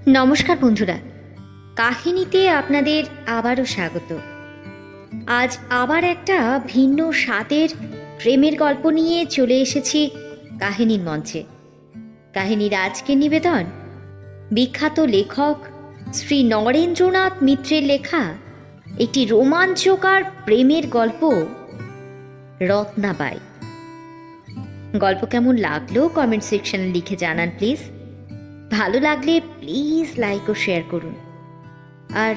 নমস্কার বন্ধুরা, কাহিনীতে আপনাদের আবারও স্বাগত। আজ আবার একটা ভিন্ন স্বাদের প্রেমের গল্প নিয়ে চলে এসেছি কাহিনীর মঞ্চে। কাহিনীর আজকের নিবেদন বিখ্যাত লেখক শ্রী নরেন্দ্রনাথ মিত্রের লেখা একটি রোমাঞ্চকর প্রেমের গল্প, রত্নাবাই। গল্প কেমন লাগলো কমেন্ট সেকশনে লিখে জানান প্লিজ। ভালো লাগলে প্লিজ লাইক ও শেয়ার করুন, আর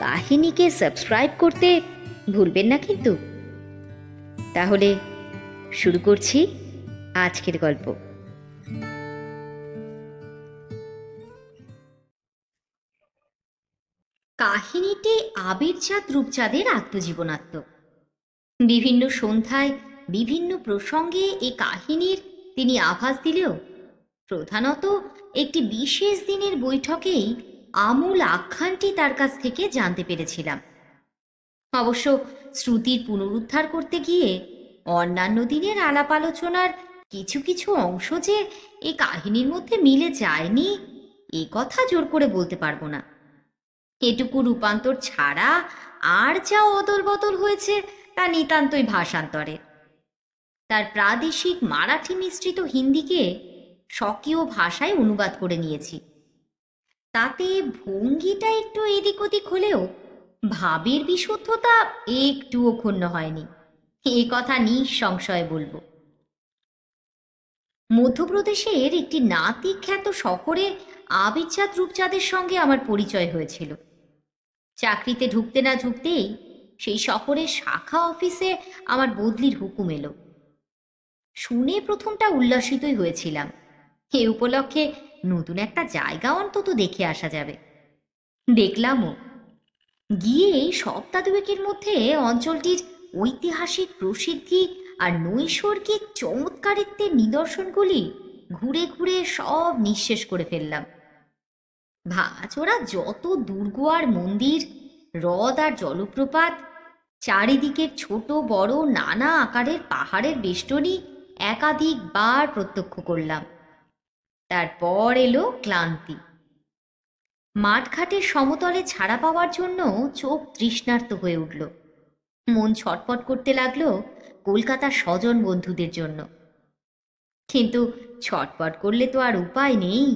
কাহিনীকে সাবস্ক্রাইব করতে ভুলবেন না কিন্তু। তাহলে শুরু করছি আজকের গল্প। কাহিনীটি আবিরচাঁদ রূপচাঁদের আত্মজীবনাত্ম। বিভিন্ন সন্ধ্যায় বিভিন্ন প্রসঙ্গে এই কাহিনীর তিনি আভাস দিলেও প্রধানত একটি বিশেষ দিনের বৈঠকেই আমূল আখ্যানটি তার কাছ থেকে জানতে পেরেছিলাম। অবশ্য শ্রুতির পুনরুদ্ধার করতে গিয়ে অন্যান্য দিনের আলাপ আলোচনার কিছু কিছু অংশ যে এই কাহিনীর মধ্যে মিলে যায়নি, এ কথা জোর করে বলতে পারবো না। এটুকু রূপান্তর ছাড়া আর যা অদল বদল হয়েছে তা নিতান্তই ভাষান্তরে। তার প্রাদেশিক মারাঠি মিশ্রিত হিন্দিকে স্বকীয় ভাষায় অনুবাদ করে নিয়েছি। তাতে ভঙ্গিটা একটু এদিক ওদিক হলেও ভাবের বিশুদ্ধতা একটুও ক্ষুণ্ণ হয়নি, এ কথা নিঃসংশয়ে বলবো। মধ্যপ্রদেশের একটি নাতি খ্যাত শহরে আবিরচাঁদ রূপচাঁদের সঙ্গে আমার পরিচয় হয়েছিল। চাকরিতে ঢুকতে না ঢুকতেই সেই শহরের শাখা অফিসে আমার বদলির হুকুম এলো। শুনে প্রথমটা উল্লাসিতই হয়েছিলাম, এ উপলক্ষে নতুন একটা জায়গা অন্তত দেখে আসা যাবে। দেখলামও। গিয়ে সপ্তাহ দুয়েকের মধ্যে অঞ্চলটির ঐতিহাসিক প্রসিদ্ধি আর নৈসর্গিক চমৎকারিত্বের নিদর্শনগুলি ঘুরে ঘুরে সব নিঃশেষ করে ফেললাম। ভাঙাচোরা যত দুর্গ আর মন্দির, হ্রদ আর জলপ্রপাত, চারিদিকের ছোট বড় নানা আকারের পাহাড়ের বেষ্টনী একাধিকবার প্রত্যক্ষ করলাম। তারপর এলো ক্লান্তি। মাঠঘাটের সমতলে ছাড়া পাওয়ার জন্য চোখ তৃষ্ণার্ত হয়ে উঠল। মন ছটফট করতে লাগলো কলকাতার স্বজন বন্ধুদের জন্য। কিন্তু ছটফট করলে তো আর উপায় নেই।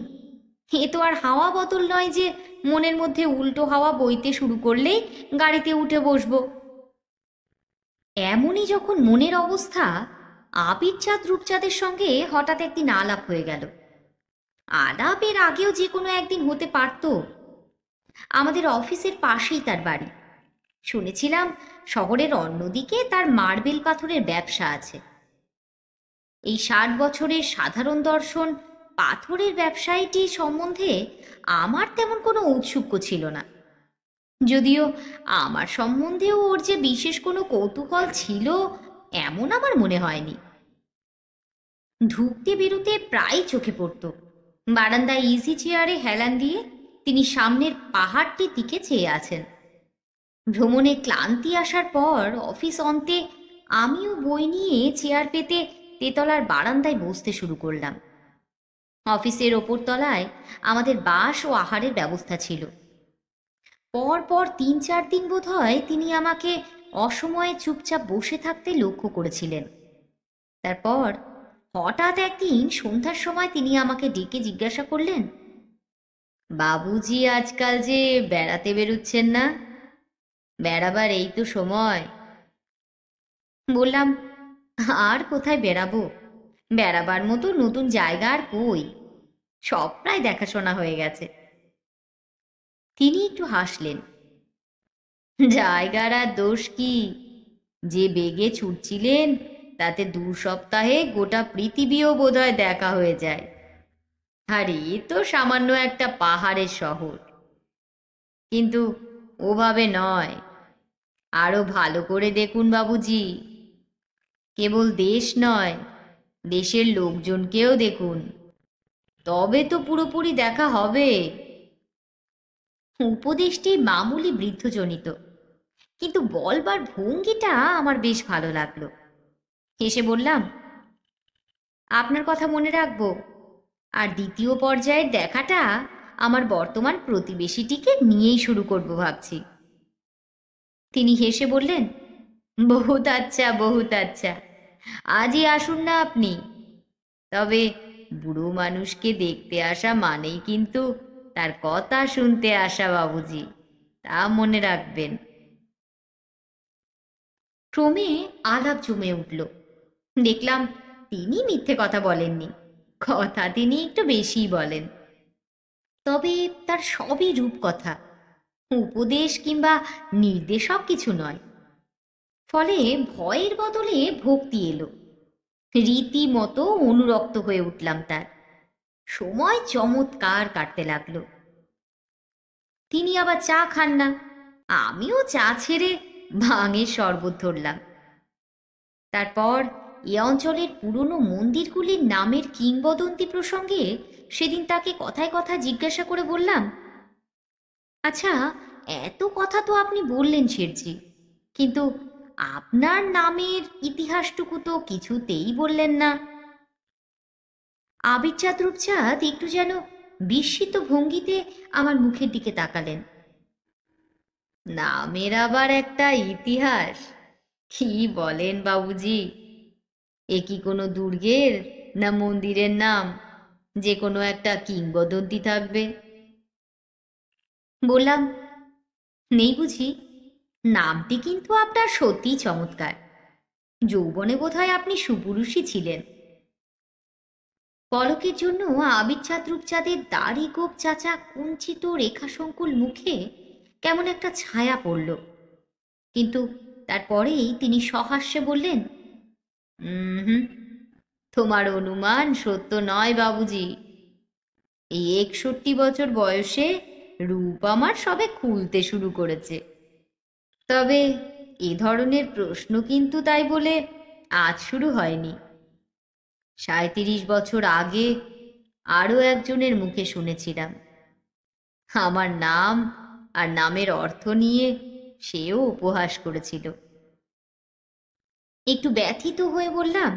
এ তো আর হাওয়া বদল নয় যে মনের মধ্যে উল্টো হাওয়া বইতে শুরু করলেই গাড়িতে উঠে বসবো। এমনই যখন মনের অবস্থা, আবিরচাঁদ রূপচাঁদের সঙ্গে হঠাৎ একদিন আলাপ হয়ে গেল। আলাপ এর আগেও যে কোনো একদিন হতে পারত। আমাদের অফিসের পাশেই তার বাড়ি। শুনেছিলাম শহরের অন্যদিকে তার মার্বেল পাথরের ব্যবসা আছে। এই 60 বছরের সাধারণ দর্শন পাথরের ব্যবসায়ীটি সম্বন্ধে আমার তেমন কোনো ঔৎসুক্য ছিল না, যদিও আমার সম্বন্ধেও ওর যে বিশেষ কোনো কৌতূহল ছিল এমন আমার মনে হয়নি। ঢুকতে বেরোতে প্রায় চোখে পড়ত। বারান্দায় ইজি চেয়ারে হেলান দিয়ে তিনি সামনের পাহাড়টির দিকে চেয়ে আছেন। ভ্রমণে ক্লান্তি আসার পর অফিস অন্তে আমিও বই নিয়ে চেয়ার পেতে তেতলার বারান্দায় বসতে শুরু করলাম। অফিসের ওপর তলায় আমাদের বাস ও আহারের ব্যবস্থা ছিল। পর 3-4 দিন বোধ হয় তিনি আমাকে অসময়ে চুপচাপ বসে থাকতে লক্ষ্য করেছিলেন। তারপর হঠাৎ একদিন সন্ধ্যার সময় তিনি আমাকে ডেকে জিজ্ঞাসা করলেন, বাবুজি আজকাল যে বেড়াতে বেরুচ্ছেন না? বেড়াবার এই তো সময়। বললাম, আর কোথায় বেড়াবো, বেড়াবার মতো নতুন জায়গা আর কই, সব প্রায় দেখাশোনা হয়ে গেছে। তিনি একটু হাসলেন। জায়গার আর দোষ কি, যে বেগে ছুটছিলেন তাতে 2 সপ্তাহে গোটা পৃথিবীও বোধহয় দেখা হয়ে যায়। আর এ তো সামান্য একটা পাহাড়ের শহর। কিন্তু ওভাবে নয়, আরো ভালো করে দেখুন বাবুজি। কেবল দেশ নয়, দেশের লোকজনকেও দেখুন, তবে তো পুরোপুরি দেখা হবে। উপদেশটি মামুলি বৃদ্ধজনিত, কিন্তু বলবার ভঙ্গিটা আমার বেশ ভালো লাগলো। হেসে বললাম, আপনার কথা মনে রাখবো, আর দ্বিতীয় পর্যায়ের দেখাটা আমার বর্তমান প্রতিবেশীটিকে নিয়েই শুরু করব ভাবছি। তিনি হেসে বললেন, বহুত আচ্ছা, বহুত আচ্ছা, আজই আসুন না আপনি। তবে বুড়ো মানুষকে দেখতে আসা মানেই কিন্তু তার কথা শুনতে আসা বাবুজি, তা মনে রাখবেন। ক্রমে আলাপ জমে উঠল। দেখলাম তিনি মিথ্যে কথা বলেননি, কথা তিনি একটু বেশিই বলেন। তবে তার সবই রূপকথা, উপদেশ কিংবা নির্দেশক কিছু নয়। ফলে ভয়ের বদলে ভক্তি এলো, রীতিমতো অনুরক্ত হয়ে উঠলাম তার। সময় চমৎকার কাটতে লাগলো। তিনি আবার চা খান না, আমিও চা ছেড়ে ভাঙের শরবত ধরলাম। তারপর এ অঞ্চলের পুরনো মন্দিরগুলির নামের কিংবদন্তি প্রসঙ্গে সেদিন তাকে কথায় কথায় জিজ্ঞাসা করে বললাম, আচ্ছা, এত কথা তো আপনি বললেন শেঠজি, কিন্তু আপনার নামের ইতিহাসটুকু তো কিছুতেই বললেন না। আবিরচাঁদ রূপচাঁদ একটু যেন বিস্মিত ভঙ্গিতে আমার মুখের দিকে তাকালেন। নামের আবার একটা ইতিহাস? কি বলেন বাবুজি, এ কি কোনো দুর্গের না মন্দিরের নাম যে কোনো একটা কিংবদন্তি থাকবে? বললাম, নেই বুঝি? নামটি কিন্তু আপনার সত্যিই চমৎকার। যৌবনে বোধহয় আপনি সুপুরুষই ছিলেন। পলকের জন্য আবির রূপচাঁদের দাড়ি গোপ চাচা কুঞ্চিত রেখাসংকুল মুখে কেমন একটা ছায়া পড়ল। কিন্তু তারপরেই তিনি সহাস্যে বললেন, হুম, তোমার অনুমান সত্য নয় বাবুজি। এই 61 বছর বয়সে রূপ আমার সবে খুলতে শুরু করেছে। তবে এ ধরনের প্রশ্ন কিন্তু তাই বলে আজ শুরু হয়নি। 37 বছর আগে আরও একজনের মুখে শুনেছিলাম। আমার নাম আর নামের অর্থ নিয়ে সেও উপহাস করেছিল। একটু ব্যথিত হয়ে বললাম,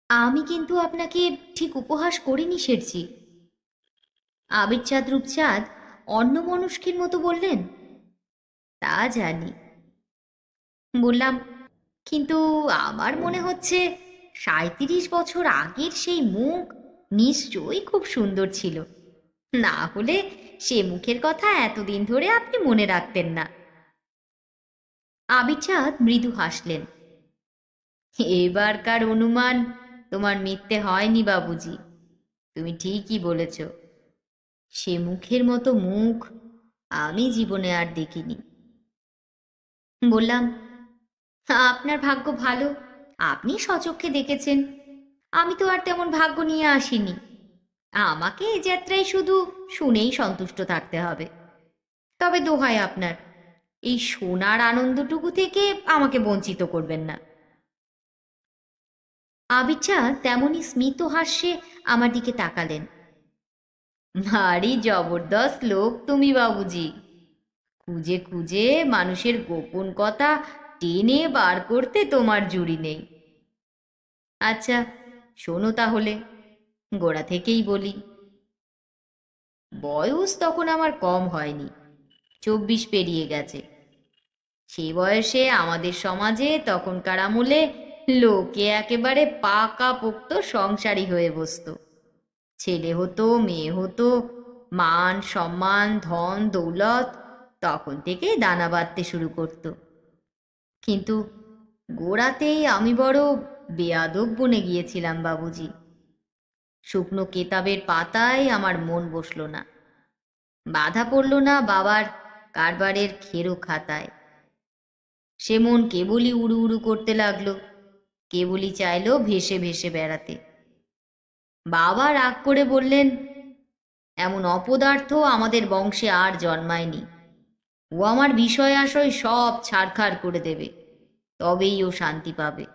আমি কিন্তু আপনাকে ঠিক উপহাস করিনি শেঠজি। আবিরচাঁদ রূপচাঁদ অন্যমনস্কের মতো বললেন, তা জানি। বললাম, কিন্তু আমার মনে হচ্ছে 37 বছর আগের সেই মুখ নিশ্চয়ই খুব সুন্দর ছিল, না হলে সে মুখের কথা এতদিন ধরে আপনি মনে রাখতেন না। আবিরচাঁদ মৃদু হাসলেন। এবারকার অনুমান তোমার মিথ্যে হয়নি বাবুজি, তুমি ঠিকই বলেছ। সে মুখের মতো মুখ আমি জীবনে আর দেখিনি। বললাম, আপনার ভাগ্য ভালো, আপনি স্বচক্ষে দেখেছেন। আমি তো আর তেমন ভাগ্য নিয়ে আসিনি। আমাকে এ যাত্রায় শুধু শুনেই সন্তুষ্ট থাকতে হবে। তবে দোহাই আপনার, এই শোনার আনন্দটুকু থেকে আমাকে বঞ্চিত করবেন না। আবিরচাঁদ তেমনি স্মিত হাস্যে আমার দিকে তাকালেন। ভারী জবরদস্ত লোক তুমি বাবুজি, খুঁজে খুঁজে মানুষের গোপন কথা টেনে বার করতে তোমার জুড়ি নেই। আচ্ছা শোনো তাহলে, গোড়া থেকেই বলি। বয়স তখন আমার কম হয়নি, 24 পেরিয়ে গেছে। সে বয়সে আমাদের সমাজে তখনকার আমলে লোকে একেবারে পাকাপোক্ত সংসারী হয়ে বসতো। ছেলে হতো, মেয়ে হতো, মান সম্মান ধন দৌলত তখন থেকেই দানা বাঁধতে শুরু করত। কিন্তু গোড়াতেই আমি বড় বেয়াদব বনে গিয়েছিলাম বাবুজি। শুকনো কেতাবের পাতায় আমার মন বসল না, বাধা পড়ল না বাবার কারবারের খেরো খাতায়। সে মন কেবলই উড়ু উড়ু করতে লাগলো, কেবলই চাইলো ভেসে ভেসে বেড়াতে। বাবা রাগ করে বললেন, এমন অপদার্থ আমাদের বংশে আর জন্মায়নি। ও আমার বিষয় আশয় সব ছাড়খাড় করে দেবে, তবেই ও শান্তি পাবে।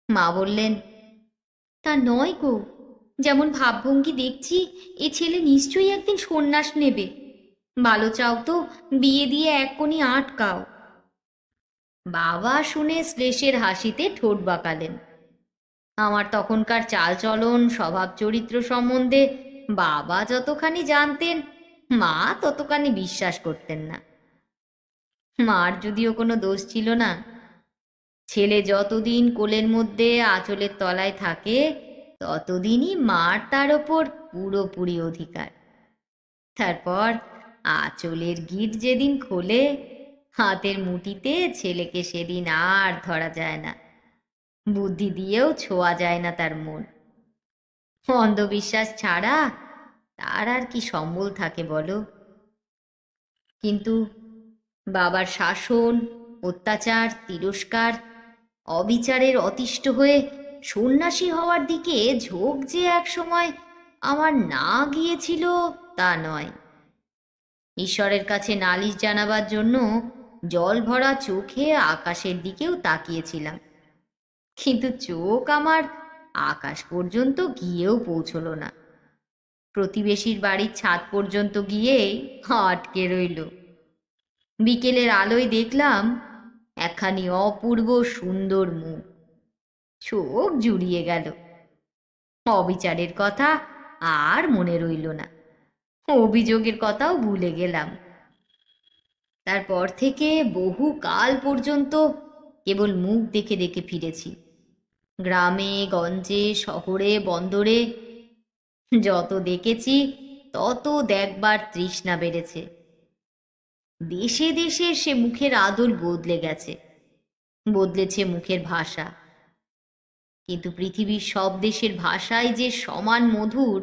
মা বললেন, তা নয় গো, যেমন ভাবভঙ্গি দেখছি এ ছেলে নিশ্চয়ই একদিন সন্ন্যাস নেবে। ভালো চাও তো বিয়ে দিয়ে এক কোণে আটকাও। বাবা শুনে শ্লেষের হাসিতে ঠোঁট বাঁকালেন। আমার তখনকার চালচলন স্বভাব চরিত্র সম্বন্ধে বাবা যতখানি জানতেন মা ততখানি বিশ্বাস করতেন না। মার যদিও কোনো দোষ ছিল না, ছেলে যতদিন কোলের মধ্যে আঁচলের তলায় থাকে ততদিনই মার তার ওপর পুরোপুরি অধিকার। তারপর আঁচলের গিঁট যেদিন খোলে হাতের মুঠিতে ছেলেকে সেদিন আর ধরা যায় না, বুদ্ধি দিয়েও ছোঁয়া যায় না তার মন। অন্ধবিশ্বাস ছাড়া তার আর কি সম্বল থাকে বলো? কিন্তু বাবার শাসন, অত্যাচার, তিরস্কার, অবিচারের অতিষ্ঠ হয়ে সন্ন্যাসী হওয়ার দিকে ঝোঁক যে এক সময় আমার না গিয়েছিল তা নয়। ঈশ্বরের কাছে নালিশ জানাবার জন্য জল ভরা চোখে আকাশের দিকেও তাকিয়েছিলাম, কিন্তু চোখ আমার আকাশ পর্যন্ত গিয়েও পৌঁছলো না। প্রতিবেশীর বাড়ির ছাদ পর্যন্ত গিয়ে আটকে রইল। বিকেলের আলোয় দেখলাম একখানি অপূর্ব সুন্দর মুখ, চোখ জুড়িয়ে গেল। অবিচারের কথা আর মনে রইল না, অভিযোগের কথাও ভুলে গেলাম। তারপর থেকে বহু কাল পর্যন্ত কেবল মুখ দেখে দেখে ফিরেছি। গ্রামে গঞ্জে শহরে বন্দরে যত দেখেছি তত দেখবার তৃষ্ণা বেড়েছে। দেশে দেশে সে মুখের আদল বদলে গেছে, বদলেছে মুখের ভাষা, কিন্তু পৃথিবীর সব দেশের ভাষাই যে সমান মধুর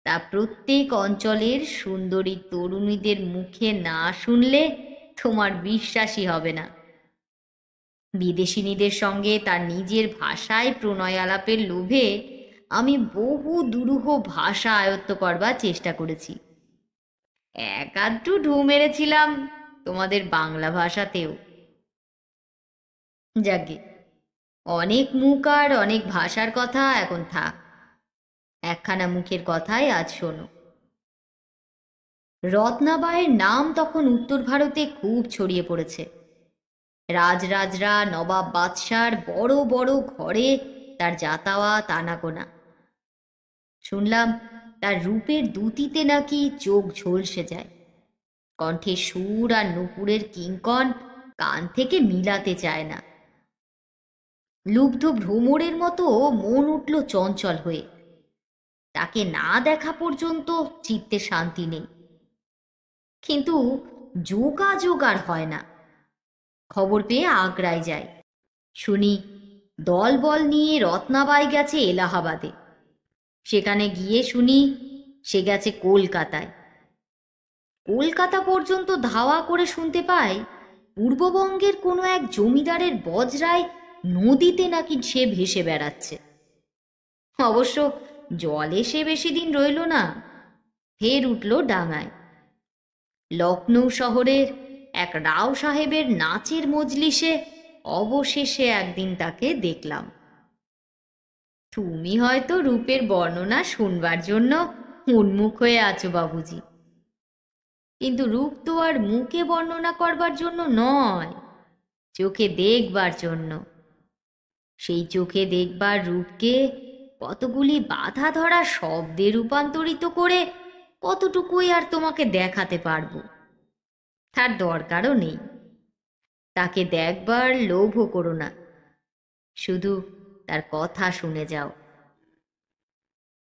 তা প্রত্যেক অঞ্চলের সুন্দরী তরুণীদের মুখে না শুনলে তোমার বিশ্বাসই হবে না। বিদেশিনীদের সঙ্গে তার নিজের ভাষায় প্রণয় আলাপের লোভে আমি বহু দুরূহ ভাষা আয়ত্ত করবার চেষ্টা করেছি। এক আধটু ঢু মেরেছিলাম তোমাদের বাংলা ভাষাতেও। যাকে অনেক মুখ আর অনেক ভাষার কথা এখন থাক, একখানা মুখের কথাই আজ শোনো। রত্নাবাইয়ের নাম তখন উত্তর ভারতে খুব ছড়িয়ে পড়েছে। রাজরাজরা নবাব বাদশার বড় বড় ঘরে তার যাতায়াত আনাগোনা। শুনলাম তার রূপের দ্যুতিতে নাকি চোখ ঝলসে যায়, কণ্ঠে সুর আর নূপুরের কিঙ্কণ কান থেকে মিলাতে চায় না। লুব্ধ ভ্রমরের মতো মন উঠল চঞ্চল হয়ে। তাকে না দেখা পর্যন্ত চিত্তে শান্তি নেই, কিন্তু যোগাযোগ আর হয় না। খবর পেয়ে আগ্রায় যাই, শুনি দলবল নিয়ে রত্নাবাই গেছে এলাহাবাদে। সেখানে গিয়ে শুনি সে গেছে কলকাতায়। কলকাতা পর্যন্ত ধাওয়া করে শুনতে পাই পূর্ববঙ্গের কোনো এক জমিদারের বজরায় নদীতে নাকি সে ভেসে বেড়াচ্ছে। অবশ্য জলে সে বেশি দিন রইল না, ফের উঠল ডাঙায়। লখনৌ শহরের এক রাও সাহেবের নাচের মজলিসে অবশেষে একদিন তাকে দেখলাম। তুমি হয়তো রূপের বর্ণনা শুনবার জন্য উন্মুখ হয়ে আছো বাবুজি, কিন্তু রূপ তো আর মুখে বর্ণনা করবার জন্য নয়, চোখে দেখবার জন্য। সেই চোখে দেখবার রূপকে কতগুলি বাধা ধরা শব্দে রূপান্তরিত করে কতটুকুই আর তোমাকে দেখাতে পারবো, তার দরকারও নেই। তাকে দেখবার লোভও করো না, শুধু তার কথা শুনে যাও।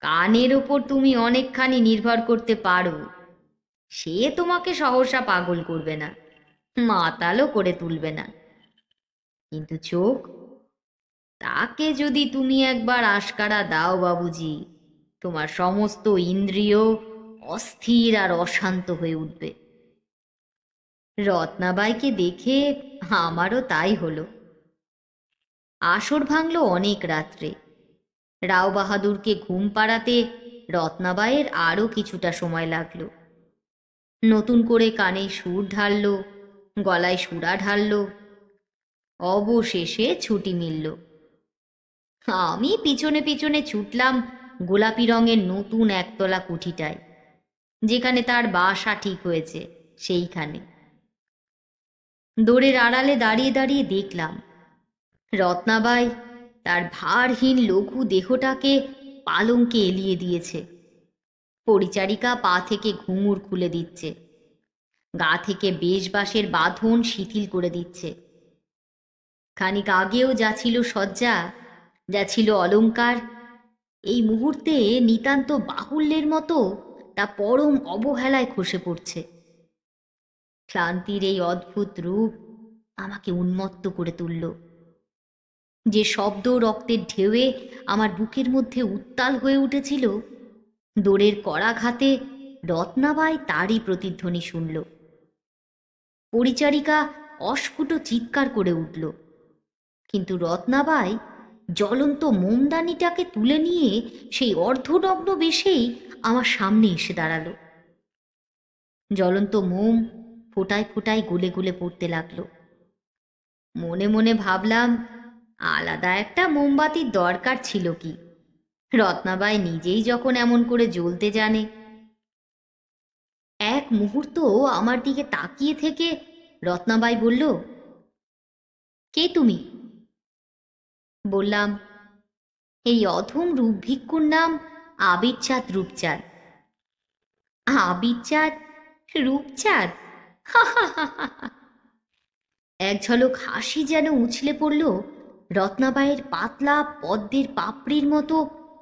কানের ওপর তুমি অনেকখানি নির্ভর করতে পারো, সে তোমাকে সহসা পাগল করবে না, মাতালও করে তুলবে না। কিন্তু চোখ, তাকে যদি তুমি একবার আশকারা দাও বাবুজি, তোমার সমস্ত ইন্দ্রিয় অস্থির আর অশান্ত হয়ে উঠবে। রত্নাবাইকে দেখে আমারও তাই হলো। আসর ভাঙল অনেক রাত্রে। রাও বাহাদুরকে ঘুম পাড়াতে রত্নাবাইয়ের আরও কিছুটা সময় লাগলো। নতুন করে কানে সুর ঢালল, গলায় সুরা ঢালল, অবশেষে ছুটি মিলল। আমি পিছনে পিছনে ছুটলাম গোলাপি রঙের নতুন একতলা কুঠিটায়, যেখানে তার বাসা ঠিক হয়েছে সেইখানে। দোরের আড়ালে দাঁড়িয়ে দাঁড়িয়ে দেখলাম রত্নাবাই তার ভারহীন লঘু দেহটাকে পালঙ্কে এলিয়ে দিয়েছে। পরিচারিকা পা থেকে ঘুঙুর খুলে দিচ্ছে, গা থেকে বেশবাসের বাঁধন শিথিল করে দিচ্ছে। খানিক আগেও যা ছিল সজ্জা, যা ছিল অলংকার, এই মুহূর্তে নিতান্ত বাহুল্যের মতো তা পরম অবহেলায় খসে পড়ছে। ক্লান্তির এই অদ্ভুত রূপ আমাকে উন্মত্ত করে তুলল। যে শব্দ রক্তের ঢেউয়ে আমার বুকের মধ্যে উত্তাল হয়ে উঠেছিল, দোরের করাঘাতে রত্নাবাই তারই প্রতিধ্বনি শুনল। পরিচারিকা অস্ফুট চিৎকার করে উঠল, কিন্তু রত্নাবাই জ্বলন্ত মোমদানিটাকে তুলে নিয়ে সেই অর্ধনগ্ন বেশেই আমার সামনে এসে দাঁড়ালো। জ্বলন্ত মোম ফোঁটায় ফোঁটায় গলে গলে পড়তে লাগলো। মনে মনে ভাবলাম, আলাদা একটা মোমবাতির দরকার ছিল কি, রত্নাবাই নিজেই যখন এমন করে জ্বলতে জানে। এক মুহূর্ত আমার দিকে তাকিয়ে থেকে রত্নাবাই বলল, কে তুমি? বললাম, এই অধম রূপভিক্ষুর নাম আবিরচাঁদ রূপচাঁদ। আবিরচাঁদ রূপচাঁদ? এক ঝলক হাসি যেন উছলে পড়ল রত্নাবাইয়ের পাতলা পদ্মের পাপড়ির মতো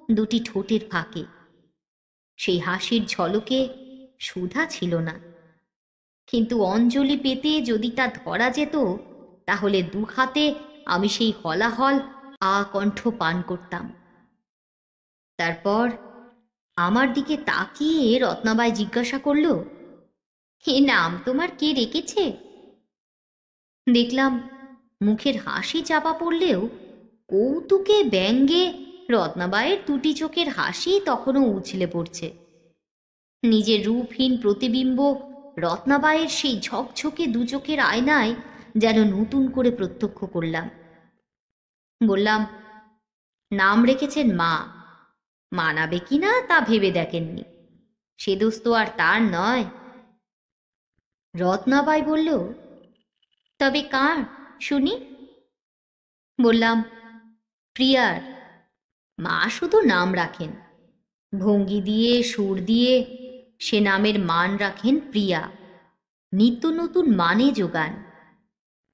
দুটি ঠোঁটের ফাঁকে। সেই হাসির ঝলকে সুধা ছিল না, কিন্তু অঞ্জলি পেতে যদি তা ধরা যেত, তাহলে দু হাতে আমি সেই হলাহল আকণ্ঠ পান করতাম। তারপর আমার দিকে তাকিয়ে রত্নাবাই জিজ্ঞাসা করল, এ নাম তোমার কে রেখেছে? দেখলাম মুখের হাসি চাপা পড়লেও কৌতুকে ব্যঙ্গে রত্নাবাইয়ের দুটি চোখের হাসি তখনও উছলে পড়ছে। নিজের রূপহীন প্রতিবিম্ব রত্নাবাইয়ের সেই ঝকঝকে দু চোখের আয়নায় যেন নতুন করে প্রত্যক্ষ করলাম। বললাম, নাম রেখেছেন মা, মানাবে কিনা তা ভেবে দেখেননি, সে দোষ তো আর তার নয়। রত্নাবাই বলল, তবে কার শুনি? বললাম, প্রিয়ার। মা শুধু নাম রাখেন, ভঙ্গি দিয়ে সুর দিয়ে সে নামের মান রাখেন প্রিয়া, নিত্য নতুন মানে যোগান।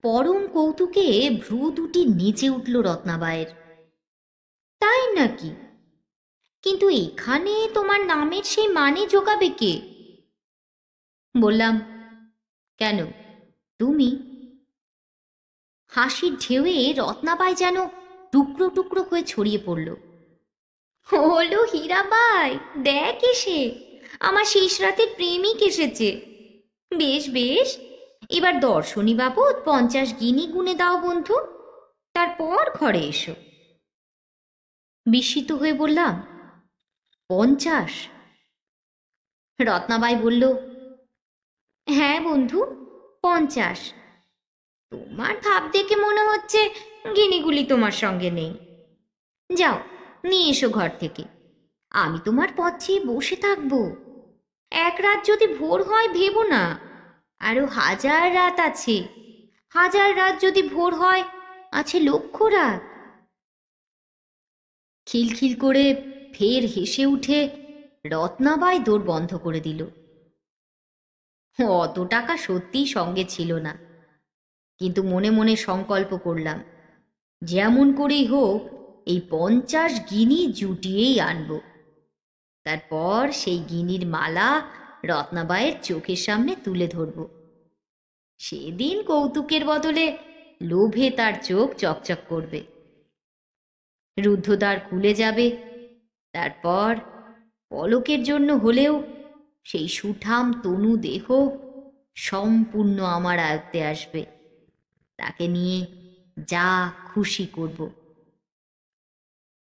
পরম কৌতুকে ভ্রু দুটি নেচে উঠল রত্নাবাইয়ের। তাই নাকি? কিন্তু এখানে তোমার নামের সেই মানে যোগাবে কে? বললাম, কেন, তুমি? হাসির ঢেউয়ে রত্নাবাই যেন টুকরো টুকরো হয়ে ছড়িয়ে পড়ল। হলো হীরাবাই, দেখ এসে আমার শেষ রাতের প্রেমিক এসেছে। বেশ বেশ, এবার দর্শনী বাবদ 50 গিনি গুনে দাও বন্ধু, তারপর ঘরে এসো। বিস্মিত হয়ে বললাম, 50? রত্নাবাই বলল, হ্যাঁ বন্ধু, 50। তোমার ভাব দেখে মনে হচ্ছে গিনিগুলি তোমার সঙ্গে নেই। যাও, নিয়ে এসো ঘর থেকে, আমি তোমার পথ চেয়ে বসে থাকবো। এক রাত যদি ভোর হয় ভেবো না, আরো 1000 রাত আছে। 1000 রাত যদি ভোর হয়, আছে লক্ষ রাত। খিলখিল করে ফের হেসে উঠে রত্নাবাই দোর বন্ধ করে দিল। অত টাকা সত্যিই সঙ্গে ছিল না, কিন্তু মনে মনে সংকল্প করলাম, যেমন করেই হোক এই 50 গিনি জুটিয়েই আনব। তারপর সেই গিনির মালা রত্নাবাইয়ের চোখের সামনে তুলে ধরব। সেদিন কৌতুকের বদলে লোভে তার চোখ চকচক করবে, রুদ্ধদ্বার খুলে যাবে। তারপর পলকের জন্য হলেও সেই সুঠাম তনু দেহ সম্পূর্ণ আমার আয়ত্তে আসবে। তাকে নিয়ে যা খুশি করব।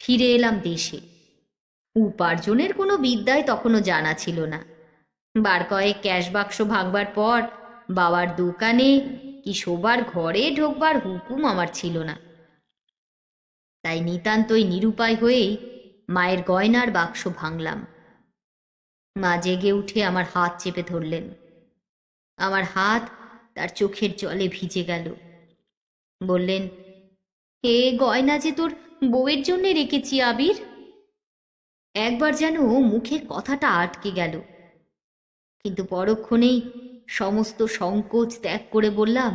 ফিরে এলাম দেশে। উপার্জনের কোনো বিদ্যাই তখনও জানা ছিল না। বার কয়েক ক্যাশ বাক্স ভাঙবার পর বাবার দোকানে কি শোবার ঘরে ঢোকবার হুকুম আমার ছিল না। তাই নিতান্তই নিরুপায় হয়েই মায়ের গয়নার বাক্স ভাঙলাম। মা জেগে উঠে আমার হাত চেপে ধরলেন। আমার হাত তার চোখের জলে ভিজে গেল। বললেন, এ গয়না যে তোর বউয়ের জন্যে রেখেছি আবির। একবার যেন মুখের কথাটা আটকে গেল, কিন্তু পরক্ষণেই সমস্ত সংকোচ ত্যাগ করে বললাম,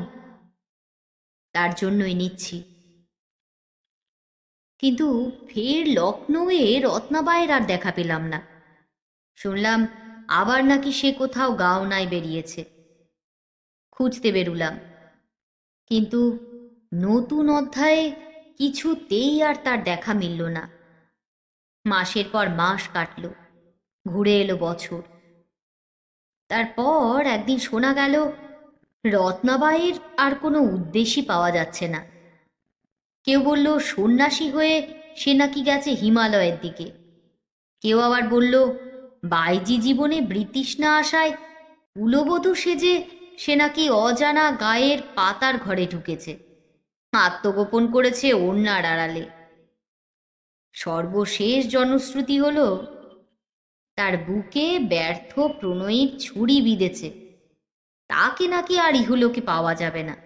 তার জন্যই নিচ্ছি। কিন্তু ফের লখনৌয়ে রত্নাবাইয়ের আর দেখা পেলাম না। শুনলাম আবার নাকি সে কোথাও গাওনায় বেরিয়েছে। খুঁজতে বেরুলাম, কিন্তু নতুন অধ্যায়ে কিছুতেই আর তার দেখা মিলল না। মাসের পর মাস কাটল, ঘুরে এলো বছর। তারপর একদিন শোনা গেল রত্নাবাইয়ের আর কোনো উদ্দেশ্যই পাওয়া যাচ্ছে না। কেউ বলল সন্ন্যাসী হয়ে সে নাকি গেছে হিমালয়ের দিকে। কেউ আবার বলল বাইজি জীবনে ব্রিটিশ না আসায় কুলবধূ সেজে সে নাকি অজানা গায়ের পাতার ঘরে ঢুকেছে, আত্মগোপন করেছে ওড়নার আড়ালে। সর্বশেষ জনশ্রুতি হলো তার বুকে ব্যর্থ প্রণয়ীর ছুরি বিঁধেছে, তাকে নাকি আর ইহলোকে পাওয়া যাবে না।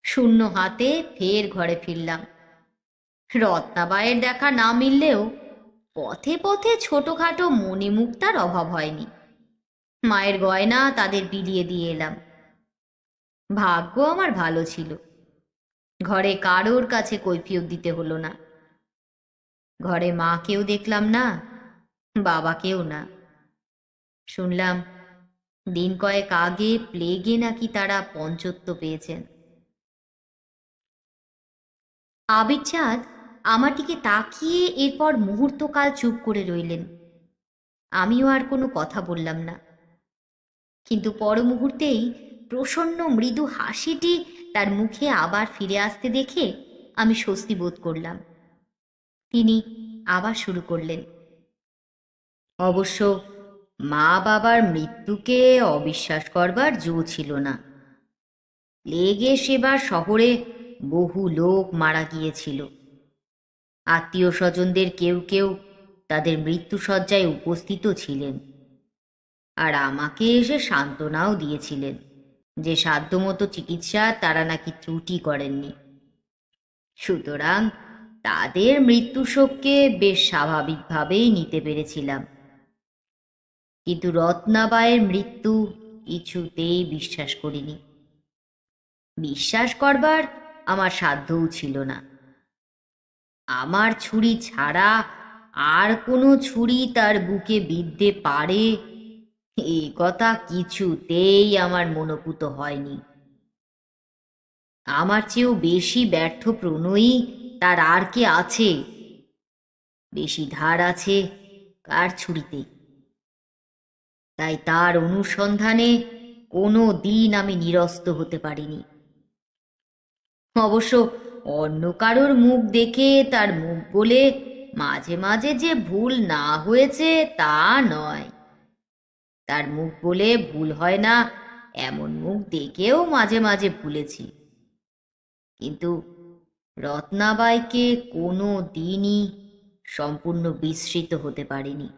শূন্য হাতে ফের ঘরে ফিরলাম। রত্নাবাইয়ের দেখা না মিললেও পথে পথে ছোটখাটো মণিমুক্তার অভাব হয়নি। মায়ের গয়না তাদের বিলিয়ে দিয়ে এলাম। ভাগ্য আমার ভালো ছিল, ঘরে কারোর কাছে কৈফিয়ত দিতে হলো না। ঘরে মাকেও দেখলাম না, বাবাকেও না। শুনলাম দিন কয়েক আগে প্লেগে নাকি তারা পঞ্চত্ব পেয়েছেন। আবির চাঁদ আমার দিকে তাকিয়ে এরপর মুহূর্তকাল চুপ করে রইলেন। আমিও আর কোনো কথা বললাম না, কিন্তু পর মুহূর্তেই প্রসন্ন মৃদু হাসিটি তার মুখে আবার ফিরে আসতে দেখে আমি স্বস্তি বোধ করলাম। তিনি আবার শুরু করলেন, অবশ্য মা বাবার মৃত্যুকে অবিশ্বাস করবার জো ছিল না। প্লেগে সেবার শহরে বহু লোক মারা গিয়েছিল। আত্মীয় স্বজনদের কেউ কেউ তাদের মৃত্যুশয্যায় উপস্থিত ছিলেন, আর আমাকে এসে সান্ত্বনাও দিয়েছিলেন যে সাধ্যমতো চিকিৎসা তারা নাকি ত্রুটি করেননি। সুতরাং তাদের মৃত্যু শোককে বেশ স্বাভাবিকভাবেই নিতে পেরেছিলাম। কিন্তু রত্নাবাইয়ের মৃত্যু কিছুতেই বিশ্বাস করিনি। বিশ্বাস করবার আমার সাধ্যও ছিল না। আমার ছুরি ছাড়া আর কোনো ছুরি তার বুকে বিঁধতে পারে এই কথা কিছুতেই আমার মনোপুত হয়নি। আমার চেয়েও বেশি ব্যর্থ প্রণয়ী তার আর কে আছে? বেশি ধার আছে কার ছুরিতে? তাই তার অনুসন্ধানে কোনো দিন আমি নিরস্ত হতে পারিনি। অবশ্য অন্য কারোর মুখ দেখে তার মুখ বলে মাঝে মাঝে যে ভুল না হয়েছে তা নয়। তার মুখ বলে ভুল হয় না এমন মুখ দেখেও মাঝে মাঝে ভুলেছি। কিন্তু রত্নাবাইকে কোনো দিনই সম্পূর্ণ বিস্মৃত হতে পারিনি।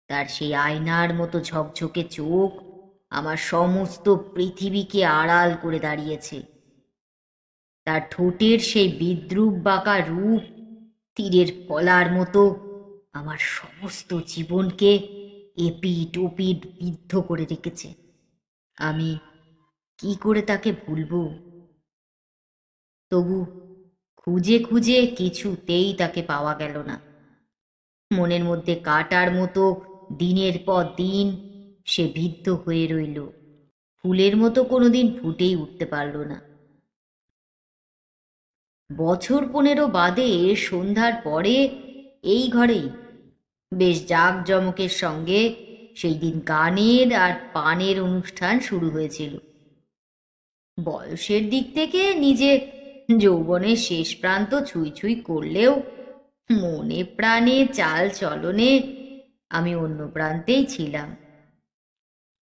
তার সেই আয়নার মতো ঝকঝকে চোখ আমার সমস্ত পৃথিবীকে আড়াল করে দাঁড়িয়েছে। তার ঠোঁটের সেই বিদ্রূপ বাঁকা রূপ তীরের ফলার মতো আমার সমস্ত জীবনকে এপিট ওপিট বিদ্ধ করে রেখেছে। আমি কি করে তাকে ভুলবো? তবু খুঁজে খুঁজে কিছুতেই তাকে পাওয়া গেল না। মনের মধ্যে কাটার মতো দিনের পর দিন সে বিদ্ধ হয়ে রইল, ফুলের মতো কোনোদিন ফুটেই উঠতে পারল না। বছর 15 বাদে সন্ধ্যার পরে এই ঘরেই বেশ জাঁকজমকের সঙ্গে সেই দিন গানের আর পানের অনুষ্ঠান শুরু হয়েছিল। বয়সের দিক থেকে নিজে যৌবনের শেষ প্রান্ত ছুঁই ছুঁই করলেও মনে প্রাণে চাল চলনে আমি অন্য প্রান্তেই ছিলাম।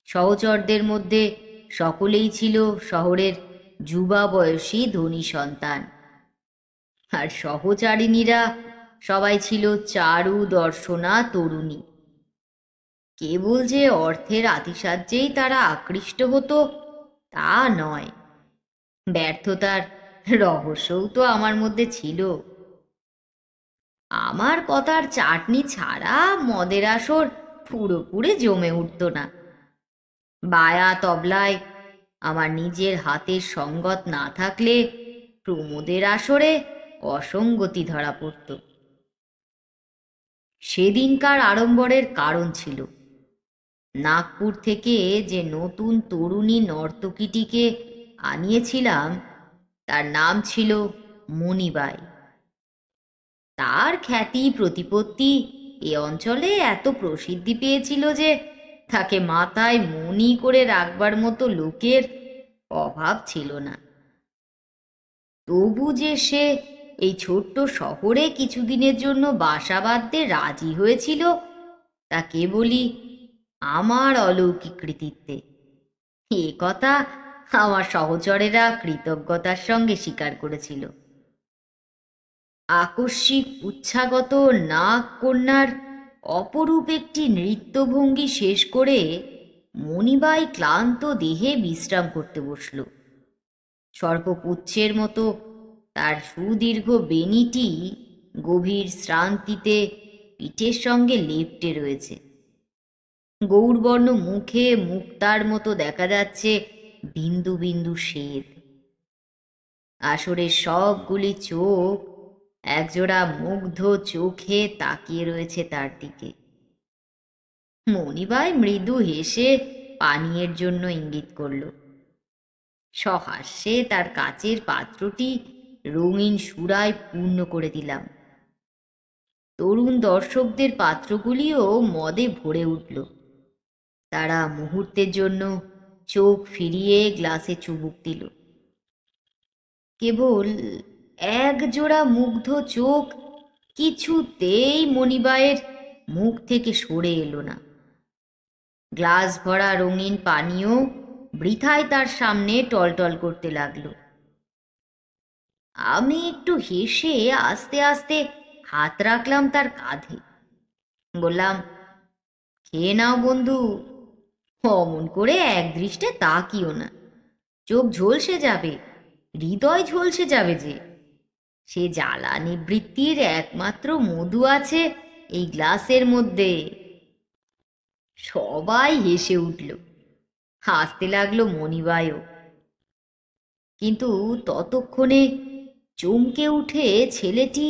সহচরদের মধ্যে সকলেই ছিল শহরের যুবা বয়সী ধনী সন্তান, আর সহচারিণীরা সবাই ছিল চারু দর্শনা তরুণী। কেবল যে অর্থের আতিশয্যেই তারা আকৃষ্ট হতো তা নয়, ব্যর্থতার রহস্যও তো আমার মধ্যে ছিল। আমার কথার চাটনি ছাড়া মদের আসর পুরোপুরি জমে উঠত না। বায়া তবলায় আমার নিজের হাতের সঙ্গত না থাকলে প্রমোদের আসরে অসঙ্গতি ধরা পড়ত। সেদিনকার আড়ম্বরের কারণ ছিল, নাগপুর থেকে যে নতুন তরুণী নর্তকীটিকে আনিয়েছিলাম তার নাম ছিল মণিবাই। তার খ্যাতি প্রতিপত্তি এ অঞ্চলে এত প্রসিদ্ধি পেয়েছিল যে তাকে মাথায় মণি করে রাখবার মতো লোকের অভাব ছিল না। তবু যে সে এই ছোট্ট শহরে কিছুদিনের জন্য বাসা বাঁধতে রাজি হয়েছিল তা কেবলই আমার অলৌকিক কৃতিত্বে। এ কথা আমার সহচরেরা কৃতজ্ঞতার সঙ্গে স্বীকার করেছিল। আকস্মিক উচ্ছ্বাগত নাগ কন্যার অপরূপ একটি নৃত্যভঙ্গি শেষ করে মণিবাই ক্লান্ত দেহে বিশ্রাম করতে বসল। সর্পপুচ্ছের মতো তার সুদীর্ঘ বেণীটি গভীর শ্রান্তিতে পিঠের সঙ্গে লেপ্টে রয়েছে। গৌরবর্ণ মুখে মুক্তার মতো দেখা যাচ্ছে বিন্দু বিন্দু শ্বেত। আসরের সবগুলি চোখ একজোড়া মুগ্ধ চোখে তাকিয়ে রয়েছে তার দিকে। মণিবাই মৃদু হেসে পানীয়ের জন্য ইঙ্গিত করল। সহাস্যে তার কাচের পাত্রটি রঙিন সুরায় পূর্ণ করে দিলাম। তরুণ দর্শকদের পাত্রগুলিও মদে ভরে উঠল। তারা মুহূর্তের জন্য চোখ ফিরিয়ে গ্লাসে চুমুক দিল। কেবল এক জোড়া মুগ্ধ চোখ কিছুতেই মণিবাইয়ের মুখ থেকে সরে এলো না। গ্লাস ভরা রঙিন পানীয় বৃথায় তার সামনে টলটল করতে লাগলো। আমি একটু হেসে আস্তে আস্তে হাত রাখলাম তার কাঁধে। বললাম, খেয়ে নাও বন্ধু, অমন করে একদৃষ্টে তাকিও না, চোখ ঝলসে যাবে, হৃদয় ঝলসে যাবে যে। সে জ্বালা নিবৃত্তির একমাত্র মধু আছে এই গ্লাসের মধ্যে। সবাই হেসে উঠল, হাসতে লাগলো মণিবাইও। কিন্তু ততক্ষণে চমকে উঠে ছেলেটি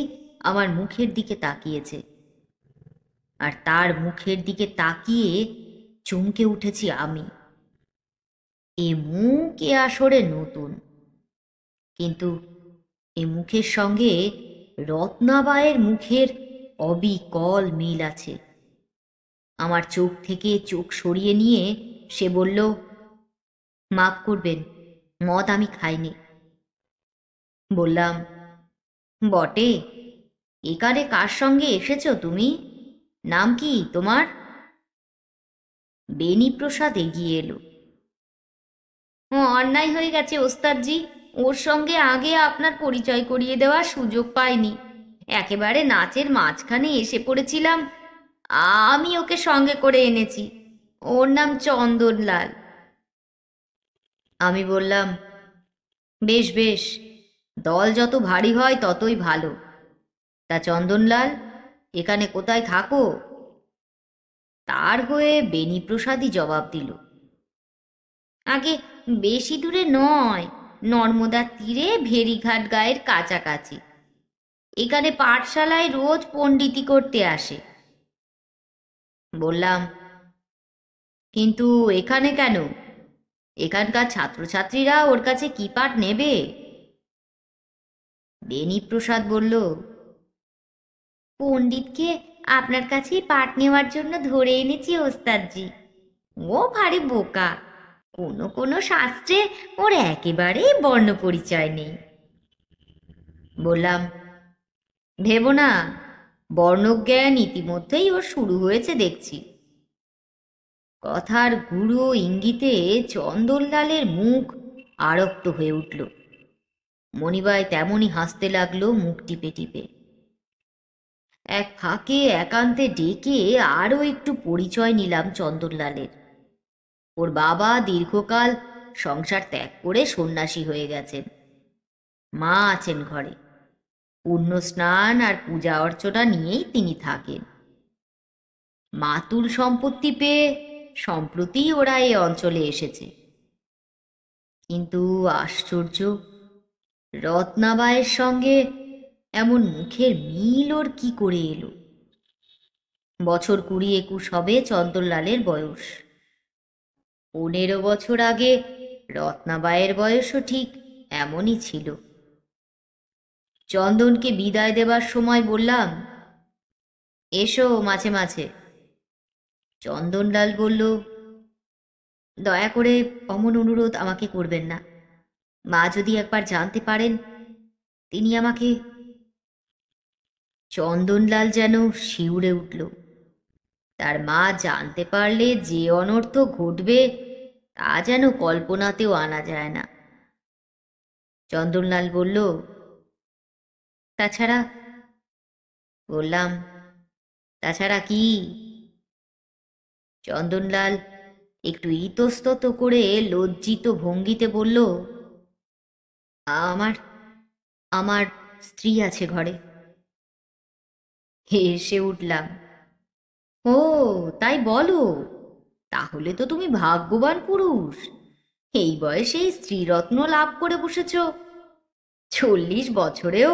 আমার মুখের দিকে তাকিয়েছে, আর তার মুখের দিকে তাকিয়ে চমকে উঠেছি আমি। এ মুখ এ আসরে নতুন, কিন্তু এ মুখের সঙ্গে রত্নাবাইয়ের মুখের অবিকল মিল আছে। আমার চোখ থেকে চোখ সরিয়ে নিয়ে সে বলল, মাফ করবেন, মদ আমি খাইনি। বললাম, বটে, এখানে কার সঙ্গে এসেছ তুমি? নাম কি তোমার? বেণীপ্রসাদ এগিয়ে এলো। অন্যায় হয়ে গেছে ওস্তাদজি, ওর সঙ্গে আগে আপনার পরিচয় করিয়ে দেওয়ার সুযোগ পাইনি। একেবারে নাচের মাঝখানে এসে পড়েছিলাম, আমি ওকে সঙ্গে করে এনেছি। ওর নাম চন্দনলাল। আমি বললাম, বেশ বেশ, দল যত ভারী হয় ততই ভালো। তা চন্দনলাল, এখানে কোথায় থাকো? তার হয়ে বেণীপ্রসাদই জবাব দিল, আগে বেশি দূরে নয়, নর্মদার তীরে ভেরিঘাট গায়ের কাছাকাছি। এখানে পাঠশালায় রোজ পণ্ডিতি করতে আসে। বললাম, কিন্তু এখানে কেন? এখানকার ছাত্রছাত্রীরা ওর কাছে কি পাঠ নেবে? বেণীপ্রসাদ বলল, পণ্ডিতকে আপনার কাছেই পাঠ নেওয়ার জন্য ধরে এনেছি ওস্তাদজি। ও ভারী বোকা, কোনো কোনো শাস্ত্রে ওর একেবারেই বর্ণ পরিচয় নেই। বললাম, ভেবো না, বর্ণজ্ঞান ইতিমধ্যেই ওর শুরু হয়েছে দেখছি। কথার গুঁড়ো ইঙ্গিতে চন্দনলালের মুখ আরক্ত হয়ে উঠল। মণিবাই তেমনই হাসতে লাগলো মুখ টিপে টিপে। এক ফাঁকে একান্তে ডেকে আরও একটু পরিচয় নিলাম চন্দনলালের। ওর বাবা দীর্ঘকাল সংসার ত্যাগ করে সন্ন্যাসী হয়ে গেছেন, মা আছেন ঘরে। পুণ্য স্নান আর পূজা অর্চনা নিয়েই তিনি থাকেন। মাতুল সম্পত্তি পেয়ে সম্প্রতি ওরা এই অঞ্চলে এসেছে। কিন্তু আশ্চর্য, রত্নাবাইয়ের সঙ্গে এমন মুখের মিল ওর কি করে এলো? বছর 20-21 হবে চন্দনলালের বয়স। 15 বছর আগে রত্নাবাইয়ের বয়সও ঠিক এমনই ছিল। চন্দনকে বিদায় দেবার সময় বললাম, এসো মাঝে মাঝে। চন্দনলাল বলল, দয়া করে অমন অনুরোধ আমাকে করবেন না। মা যদি একবার জানতে পারেন, তিনি আমাকে। চন্দনলাল যেন শিউরে উঠল। তার মা জানতে পারলে যে অনর্থ ঘটবে তা যেন কল্পনাতেও আনা যায় না। চন্দনলাল বলল, তাছাড়া? বললাম, তাছাড়া কি? চন্দনলাল একটু ইতস্তত করে লজ্জিত ভঙ্গিতে বলল, আমার আমার স্ত্রী আছে ঘরে। হেসে উঠলাম। ও, তাই বলো? তাহলে তো তুমি ভাগ্যবান পুরুষ। এই বয়সেই স্ত্রীরত্ন লাভ করে বসেছ। 40 বছরেও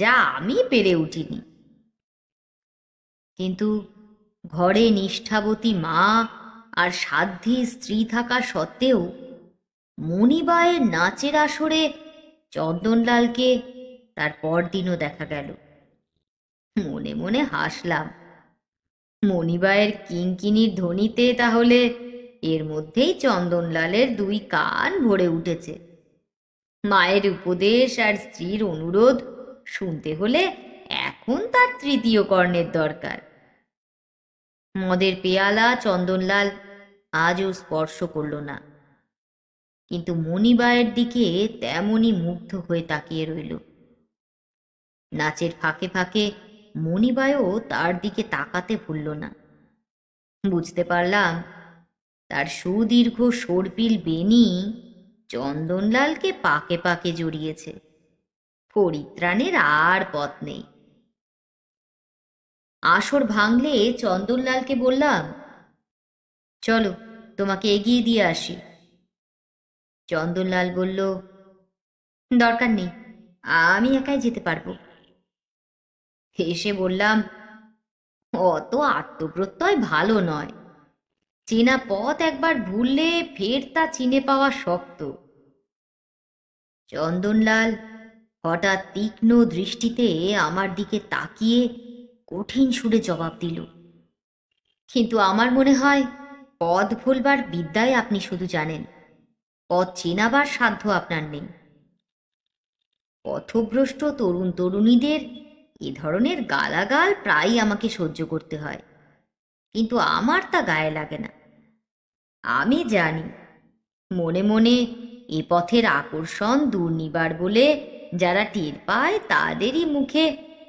যা আমি পেরে উঠিনি। কিন্তু ঘরে নিষ্ঠাবতী মা আর সাধ্বী স্ত্রী থাকা সত্ত্বেও মণিবাইয়ের নাচের আসরে চন্দনলালকে তার পরদিনও দেখা গেল। মনে মনে হাসলাম। মণিবাইয়ের কিঙ্কিনির ধ্বনিতে তাহলে এর মধ্যেই চন্দনলালের 2 কান ভরে উঠেছে। মায়ের উপদেশ আর স্ত্রীর অনুরোধ শুনতে হলে এখন তার 3য় কর্ণের দরকার। মদের পেয়ালা চন্দনলাল আজও স্পর্শ করল না, কিন্তু মণিবাইয়ের দিকে তেমনই মুগ্ধ হয়ে তাকিয়ে রইল। নাচের ফাঁকে ফাঁকে মণিবাইও তার দিকে তাকাতে ভুলল না। বুঝতে পারলাম তার সুদীর্ঘ সর্পিল বেণী চন্দনলালকে পাকে পাকে জড়িয়েছে। পরিত্রাণের আর পথ নেই। আসর ভাঙলে চন্দনলালকে বললাম, চলো তোমাকে এগিয়ে দিয়ে আসি। চন্দনলাল বলল, দরকার নেই, আমি একাই যেতে পারবো। হেসে বললাম, অত আত্মপ্রত্যয় ভালো নয়। চেনা পথ একবার ভুললে ফের তা চিনে পাওয়া শক্ত। চন্দনলাল হঠাৎ তীক্ষ্ণ দৃষ্টিতে আমার দিকে তাকিয়ে কঠিন সুরে জবাব দিল, কিন্তু আমার মনে হয় পথ ভুলবার বিদ্যায় আপনি শুধু জানেন, পথ চেনাবার সাধ্য আপনার নেই। পথভ্রষ্ট তরুণ তরুণীদের এ ধরনের গালাগাল প্রায়ই আমাকে সহ্য করতে হয়, কিন্তু আমার তা গায়ে লাগে না। আমি জানি মনে মনে এ পথের আকর্ষণ দুর্নিবার বলে যারা টের পায় তাদেরই মুখে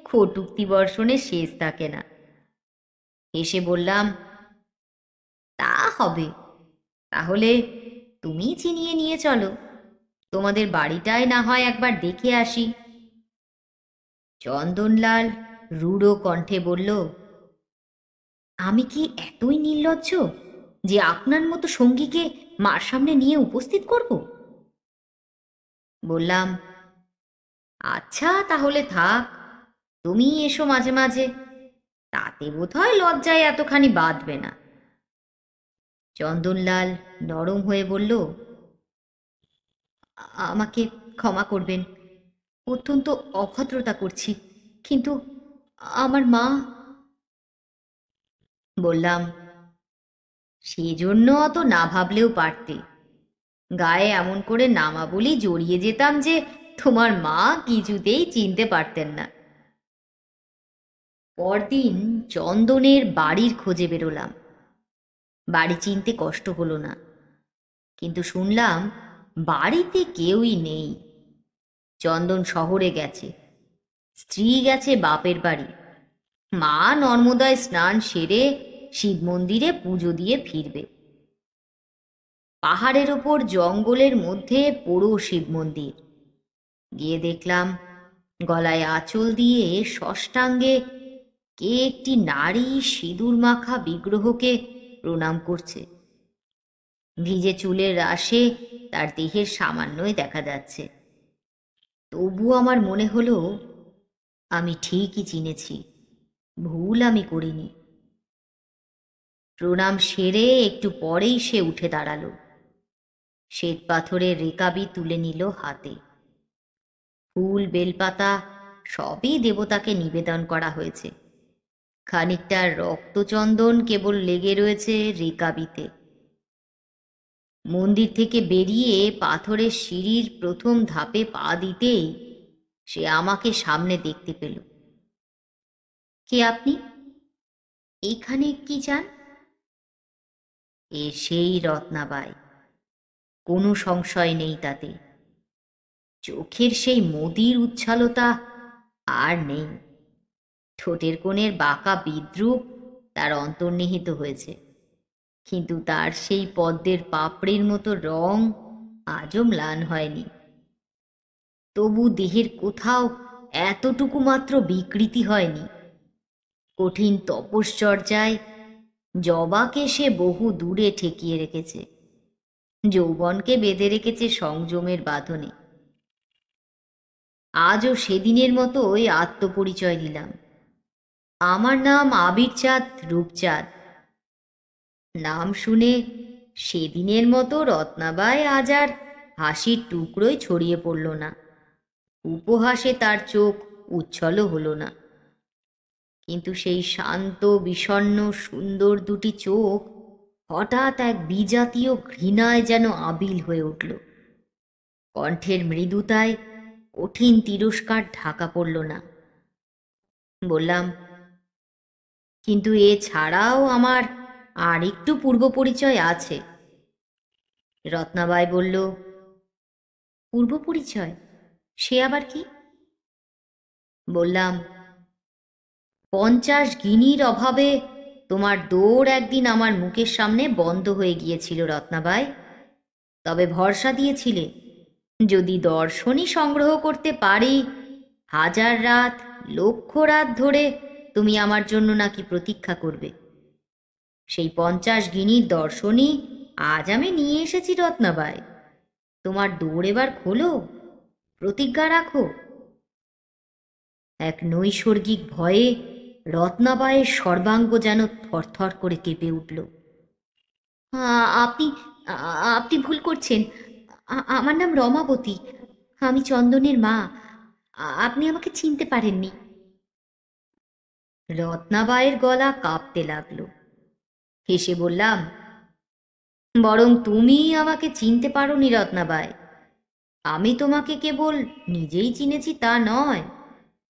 কটূক্তি বর্ষণের শেষ থাকে না। হেসে বললাম, তা হবে, তাহলে তুমি চিনিয়ে নিয়ে চলো। তোমাদের বাড়িটায় না হয় একবার দেখে আসি। চন্দনলাল রূঢ় কণ্ঠে বলল, আমি কি এতই নির্লজ্জ যে আপনার মতো সঙ্গীকে মার সামনে নিয়ে উপস্থিত করব? বললাম, আচ্ছা তাহলে থাক, তুমি এসো মাঝে মাঝে, তাতে বোধহয় লজ্জায় এতখানি বাঁধবে না। চন্দনলাল নরম হয়ে বলল, আমাকে ক্ষমা করবেন, অত্যন্ত অভদ্রতা করছি, কিন্তু আমার মা। বললাম, সেজন্য অত না ভাবলেও পারতে। গায়ে এমন করে নামাবলি জড়িয়ে যেতাম যে তোমার মা কিছুতেই চিনতে পারতেন না। পরদিন চন্দনের বাড়ির খোঁজে বেরোলাম। বাড়ি চিনতে কষ্ট হলো না, কিন্তু শুনলাম বাড়িতে কেউই নেই। চন্দন শহরে গেছে, স্ত্রী গেছে বাপের বাড়ি, মা নর্মদায় স্নান সেরে শিব মন্দিরে পুজো দিয়ে ফিরবে। পাহাড়ের ওপর জঙ্গলের মধ্যে পোড়ো শিব মন্দির। গিয়ে দেখলাম গলায় আঁচল দিয়ে ষষ্ঠাঙ্গে কে একটি নারী সিঁদুর মাখা বিগ্রহকে প্রণাম করছে। ভিজে চুলের রাশে তার দেহের সামান্যই দেখা যাচ্ছে। তবু আমার মনে হলো আমি ঠিকই চিনেছি, ভুল আমি করিনি। প্রণাম সেরে একটু পরেই সে উঠে দাঁড়ালো। শ্বেত পাথরের রেকাবি তুলে নিল হাতে। ফুল বেলপাতা সবই দেবতাকে নিবেদন করা হয়েছে। খানিকটা রক্তচন্দন কেবল লেগে রয়েছে রেকাবিতে। মন্দির থেকে বেরিয়ে পাথরের সিঁড়ির প্রথম ধাপে পা দিতেই সে আমাকে সামনে দেখতে পেল। কে আপনি? এইখানে কি চান? এ সেই রত্নাবাই, কোনো সংশয় নেই তাতে। চোখের সেই মদির উচ্ছলতা আর নেই। ঠোঁটের কোণের বাঁকা বিদ্রূপ তার অন্তর্নিহিত হয়েছে, কিন্তু তার সেই পদ্মের পাপড়ির মতো রং আজও ম্লান হয়নি। তবু দেহের কোথাও এতটুকু মাত্র বিকৃতি হয়নি। কঠিন তপশ্চর্যায় জবাকে সে বহু দূরে ঠেকিয়ে রেখেছে, যৌবনকে বেঁধে রেখেছে সংযমের বাঁধনে। আজও সেদিনের মতোই আত্মপরিচয় দিলাম। আমার নাম আবির চাঁদ রূপচাঁদ। নাম শুনে সেদিনের মতো রত্নাবাই আজ আর হাসির টুকরোই ছড়িয়ে পড়ল না, উপহাসে তার চোখ উচ্ছলও হলো না। কিন্তু সেই শান্ত বিষণ্ণ সুন্দর দুটি চোখ হঠাৎ এক বিজাতীয় ঘৃণায় যেন আবিল হয়ে উঠল। কণ্ঠের মৃদুতায় কঠিন তিরস্কার ঢাকা পড়ল না। বললাম, কিন্তু এ ছাড়াও আমার আর একটু পূর্ব পরিচয় আছে। রত্নাবাই বলল, পূর্ব পরিচয়? সে আবার কি? বললাম, 50 গিনির অভাবে তোমার দৌড় একদিন আমার মুখের সামনে বন্ধ হয়ে গিয়েছিল রত্নাবাই। তবে ভরসা দিয়েছিলে যদি দর্শনই সংগ্রহ করতে পারি, 1000 রাত 1,00,000 রাত ধরে তুমি আমার জন্য নাকি প্রতীক্ষা করবে। সেই 50 গিনির দর্শনই আজ আমি নিয়ে এসেছি রত্নাবাই। তোমার দৌড় এবার খোলো, প্রতিজ্ঞা রাখো। এক নৈসর্গিক ভয়ে রত্নাবাইয়ের সর্বাঙ্গ যেন থরথর করে কেঁপে উঠল। আপনি আপনি ভুল করছেন। আমার নাম রমাবতী, আমি চন্দনের মা। আপনি আমাকে চিনতে পারেননি। রত্নাবাইয়ের গলা কাঁপতে লাগলো। হেসে বললাম, বরং তুমি আমাকে চিনতে পারোনি রত্নাবাই। আমি তোমাকে কেবল নিজেই চিনেছি তা নয়,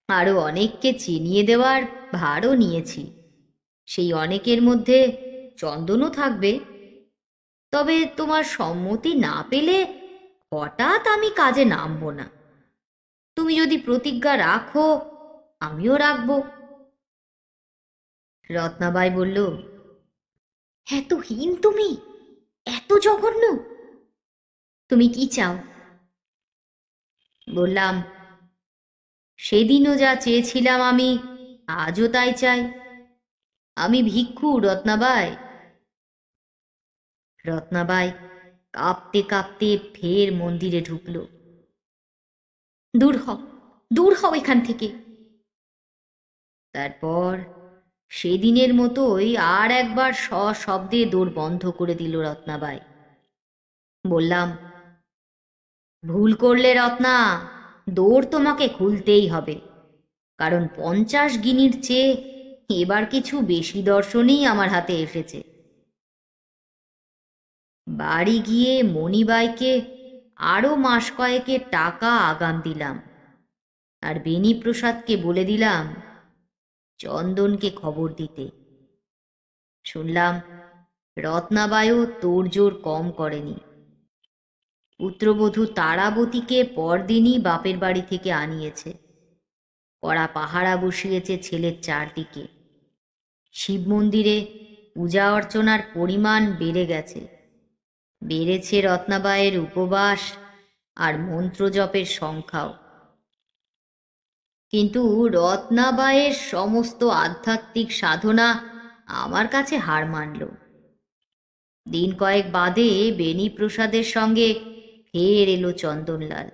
আরো অনেককে চিনিয়ে দেওয়ার ভারও নিয়েছি। সেই অনেকের মধ্যে চন্দনও থাকবে। তবে তোমার সম্মতি না পেলে হঠাৎ আমি কাজে নামব না। তুমি যদি প্রতিজ্ঞা রাখো, আমিও রাখব। রত্নাবাই বলল, এত হীন তুমি, এত জঘন্য! তুমি কি চাও? বললাম, সেদিনও যা চেয়েছিলাম আমি আজও তাই চাই। আমি ভিক্ষু রত্নাবাই। রত্নাবাই কাঁপতে কাঁপতে ফের মন্দিরে ঢুকল। দূর হও, দূর হও এখান থেকে। তারপর সেদিনের মতোই আর একবার সশব্দে দৌড় বন্ধ করে দিল রত্নাবাই। বললাম, ভুল করলে রত্না, দৌড় তোমাকে খুলতেই হবে। কারণ 50 গিনির চেয়ে এবার কিছু বেশি দর্শনই আমার হাতে এসেছে। বাড়ি গিয়ে মণিবাইকে আরো মাস কয়েকের টাকা আগাম দিলাম, আর বেণীপ্রসাদকে বলে দিলাম চন্দনকে খবর দিতে। শুনলাম রত্নাবাইও তোড়জোড় কম করেনি। পুত্রবধূ তারাবতীকে পরদিনই বাপের বাড়ি থেকে আনিয়েছে। কড়া পাহারা বসিয়েছে ছেলের চারদিকে। শিব মন্দিরে পূজা অর্চনার পরিমাণ বেড়ে গেছে। বেড়েছে রত্নাবাইয়ের উপবাস আর মন্ত্র জপের সংখ্যাও। কিন্তু রত্নাবাইয়ের সমস্ত আধ্যাত্মিক সাধনা আমার কাছে হার মানল। দিন কয়েক বাদে বেণীপ্রসাদের সঙ্গে ফের এলো চন্দনলাল।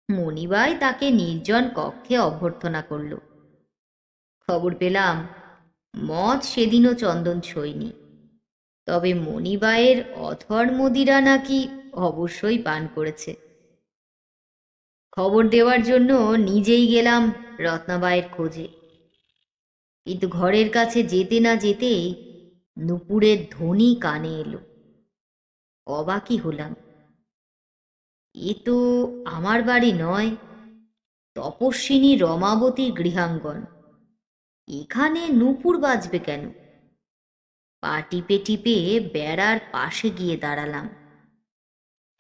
মণিবাই তাকে নির্জন কক্ষে অভ্যর্থনা করল। খবর পেলাম মদ সেদিনও চন্দন ছোঁয়নি, তবে মণিবাইয়ের অথর মদিরা নাকি অবশ্যই পান করেছে। খবর দেওয়ার জন্য নিজেই গেলাম রত্নাবাইয়ের খোঁজে, কিন্তু ঘরের কাছে যেতে না যেতেই নুপুরের ধ্বনি কানে এলো। অবাকই হলাম, এ তো আমার বাড়ি নয়, তপস্বিনী রমাবতীর গৃহাঙ্গন। এখানে নুপুর বাজবে কেন? পা টিপে টিপে বেড়ার পাশে গিয়ে দাঁড়ালাম।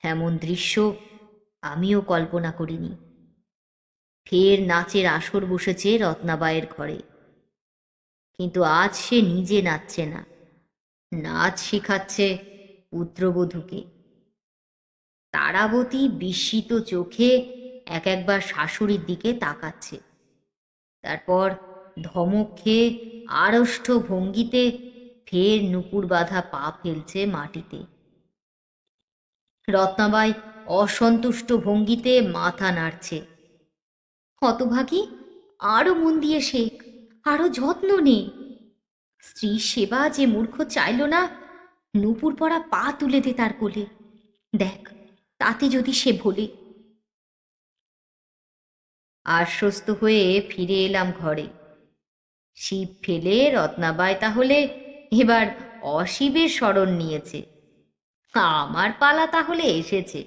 এমন দৃশ্য আমিও কল্পনা করিনি। ফের নাচের আসর বসেছে রত্নাবাইয়ের ঘরে, কিন্তু আজ সে নিজে নাচছে না, নাচ শেখাচ্ছে পুত্রবধূকে। তারাবতী বিস্মিত চোখে এক একবার শাশুড়ির দিকে তাকাচ্ছে, তারপর ধমক খেয়ে আড়ষ্ট ভঙ্গিতে ফের নুপুর বাঁধা পা ফেলছে মাটিতে। রত্নাবাই অসন্তুষ্ট ভঙ্গিতে মাথা নাড়ছে। হতভাগী, আরো মন দিয়ে শেখ, আরো যত্ন নে। স্ত্রী সেবা যে মূর্খ চাইল না, নুপুর পরা পা তুলে দে তার কোলে, দেখ তাতে যদি সে ভোলে। আশ্বস্ত হয়ে ফিরে এলাম ঘরে। শিব ফেলে রত্নাবাই তাহলে এবার অশিবের শরণ নিয়েছে, আমার পালা তাহলে এসেছে।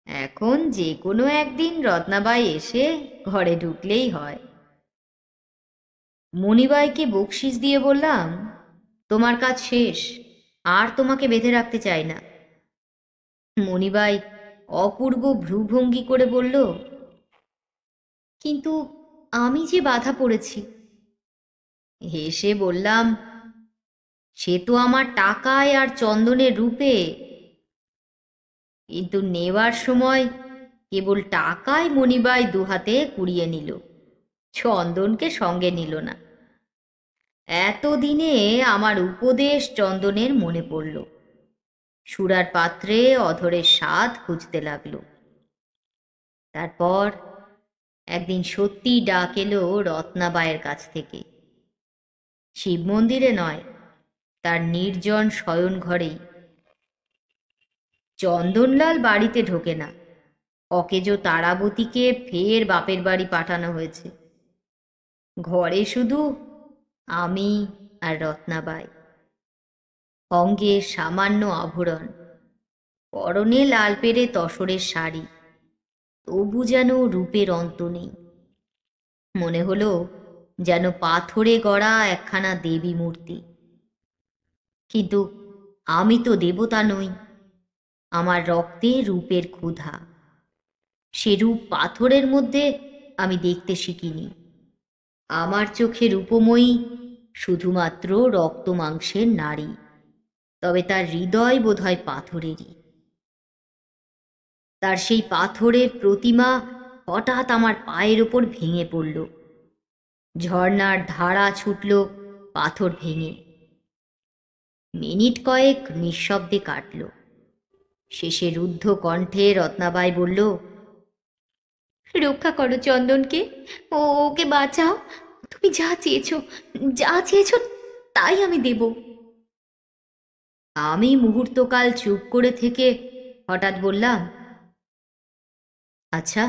এখন যে কোনো একদিন রত্নাবাই এসে ঘরে ঢুকলেই হয়। মণিবাইকে বকশিস দিয়ে বললাম, তোমার কাজ শেষ, আর তোমাকে বেঁধে রাখতে চাই না। মণিবাই অপূর্ব ভ্রুভঙ্গি করে বলল, কিন্তু আমি যে বাধা পড়েছি। হেসে বললাম, সে তো আমার টাকায় আর চন্দনের রূপে, কিন্তু নেওয়ার সময় কেবল টাকায় মণিবাই দুহাতে কুড়িয়ে নিল, চন্দনকে সঙ্গে নিল না। এতদিনে আমার উপদেশ চন্দনের মনে পড়ল। সুরার পাত্রে অধরের স্বাদ খুঁজতে লাগলো। তারপর একদিন সত্যি ডাক এলো রত্নাবাইয়ের কাছ থেকে। শিব মন্দিরে নয়, তার নির্জন শয়ন ঘরেই। চন্দনলাল বাড়িতে ঢোকে না, অকেজো তারাবতীকে ফের বাপের বাড়ি পাঠানো হয়েছে। ঘরে শুধু আমি আর রত্নাবাই। অঙ্গে সামান্য আভরণ, পরনে লাল পেড়ে তসরের শাড়ি, তবু যেন রূপের অন্ত নেই। মনে হলো যেন পাথরে গড়া একখানা দেবী মূর্তি। কিন্তু আমি তো দেবতা নই, আমার রক্তে রূপের ক্ষুধা। সে রূপ পাথরের মধ্যে আমি দেখতে শিখিনি। আমার চোখে রূপময়ী শুধুমাত্র রক্ত মাংসের নারী, তবে তার হৃদয় বোধহয় পাথরেরই। তার সেই পাথরের প্রতিমা হঠাৎ আমার পায়ের ওপর ভেঙে পড়ল। ঝর্ণার ধারা ছুটল পাথর ভেঙে। মিনিট কয়েক নিঃশব্দে কাটল। শেষে রুদ্ধ কণ্ঠে রত্নাবাই বলল, রক্ষা করো চন্দনকে, ওকে বাঁচাও। তুমি যা চেয়েছ তাই আমি দেব। আমি মুহূর্তকাল চুপ করে থেকে হঠাৎ বললাম, আচ্ছা,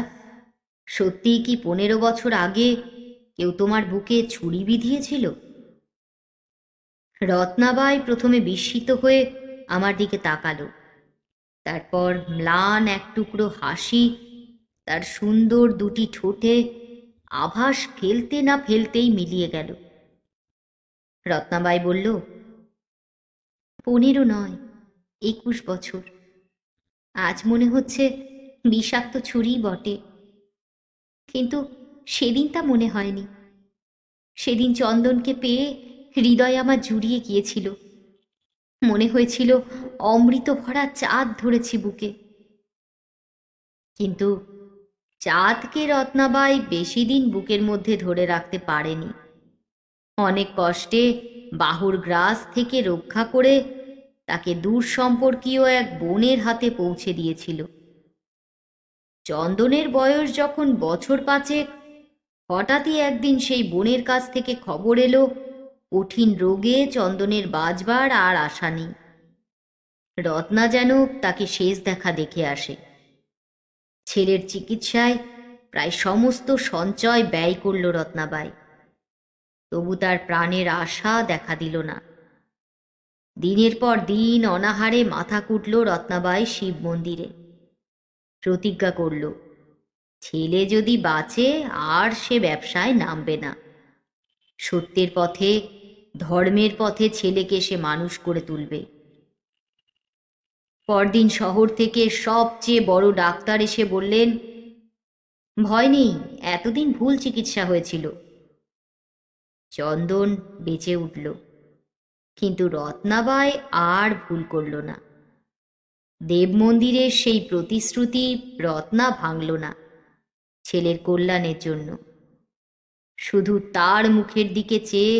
সত্যিই কি 15 বছর আগে কেউ তোমার বুকে ছুরি বিঁধিয়েছিল? রত্নাবাই প্রথমে বিস্মিত হয়ে আমার দিকে তাকালো, তারপর ম্লান এক টুকরো হাসি তার সুন্দর দুটি ঠোঁটে আভাস ফেলতে না ফেলতেই মিলিয়ে গেল। রত্নাবাই বলল, 15 নয়, 21 বছর। আজ মনে হচ্ছে বিষাক্ত ছুরি বটে, কিন্তু সেদিন তা মনে হয়নি। সেদিন চন্দনকে পেয়ে হৃদয় আমার জুড়িয়ে গিয়েছিল। মনে হয়েছিল অমৃত ভরা চাঁদ ধরেছি বুকে। কিন্তু চাঁদকে রত্নাবাই বেশি দিন বুকের মধ্যে ধরে রাখতে পারেনি। অনেক কষ্টে বাহুর গ্রাস থেকে রক্ষা করে তাকে দূর সম্পর্কীয় এক বোনের হাতে পৌঁছে দিয়েছিল। চন্দনের বয়স যখন বছর 5, হঠাৎই একদিন সেই বোনের কাছ থেকে খবর এলো কঠিন রোগে চন্দনের বাঁচবার আর আশা নেই। রত্না যেন তাকে শেষ দেখা দেখে আসে। ছেলের চিকিৎসায় প্রায় সমস্ত সঞ্চয় ব্যয় করল রত্নাবাই, তবু তার প্রাণের আশা দেখা দিল না। দিনের পর দিন অনাহারে মাথা কুটল রত্নাবাই শিব মন্দিরে। প্রতিজ্ঞা করল, ছেলে যদি বাঁচে আর সে ব্যবসায় নামবে না। সত্যের পথে, ধর্মের পথে ছেলেকে সে মানুষ করে তুলবে। পরদিন শহর থেকে সবচেয়ে বড় ডাক্তার এসে বললেন, ভয় নেই, এতদিন ভুল চিকিৎসা হয়েছিল। চন্দন বেঁচে উঠল, কিন্তু রত্নাবাই আর ভুল করল না। দেব মন্দিরের সেই প্রতিশ্রুতি রত্না ভাঙল না, ছেলের কল্যাণের জন্য। শুধু তার মুখের দিকে চেয়ে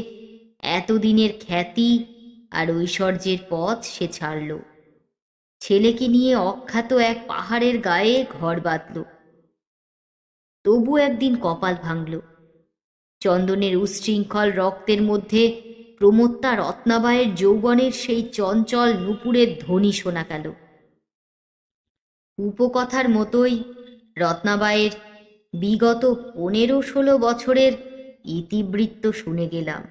এতদিনের খ্যাতি আর ঐশ্বর্যের পথ সে ছাড়ল। ছেলেকে নিয়ে অখ্যাত এক পাহাড়ের গায়ে ঘর বাঁধল। তবু একদিন কপাল ভাঙল। চন্দনের উচ্ছৃঙ্খল রক্তের মধ্যে প্রমত্তা রত্নাবাইয়ের যৌবনের সেই চঞ্চল নূপুরের ধ্বনি শোনা গেল। উপকথার মতোই রত্নাবাইয়ের বিগত 15-16 বছরের ইতিবৃত্ত শুনে গেলাম।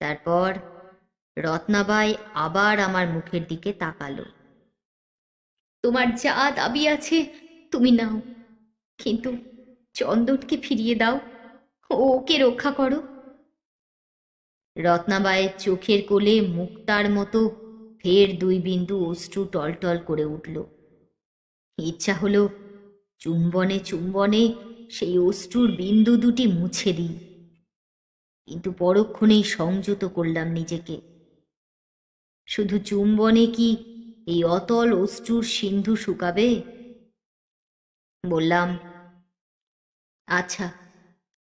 তারপর রত্নাবাই আবার আমার মুখের দিকে তাকালো। তোমার যা দাবি আছে তুমি নাও, কিন্তু চন্দনকে ফিরিয়ে দাও, ওকে রক্ষা করো। রত্নাবাইয়ের চোখের কোলে মুক্তার মতো ফের 2 বিন্দু অশ্রু টলটল করে উঠল। ইচ্ছা হলো চুম্বনে চুম্বনে সেই অশ্রুর বিন্দু দুটি মুছে দিই, কিন্তু পরক্ষণেই সংযত করলাম নিজেকে। শুধু চুম্বনে কি এই অতল অশ্রুর সিন্ধু শুকাবে? বললাম, আচ্ছা,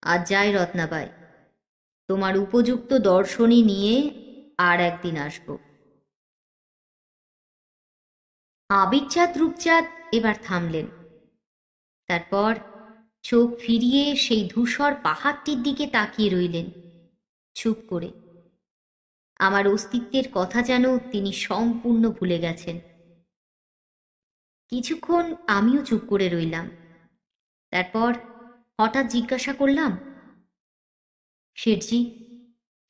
আজ যাই রত্নাবাই, তোমার উপযুক্ত দর্শনী নিয়ে আর একদিন আসব। আবিরচাঁদ রূপচাঁদ এবার থামলেন। তারপর চোখ ফিরিয়ে সেই ধূসর পাহাড়টির দিকে তাকিয়ে রইলেন চুপ করে। আমার অস্তিত্বের কথা যেন তিনি সম্পূর্ণ ভুলে গেছেন। কিছুক্ষণ আমিও চুপ করে রইলাম। তারপর হঠাৎ জিজ্ঞাসা করলাম, শেঠজি,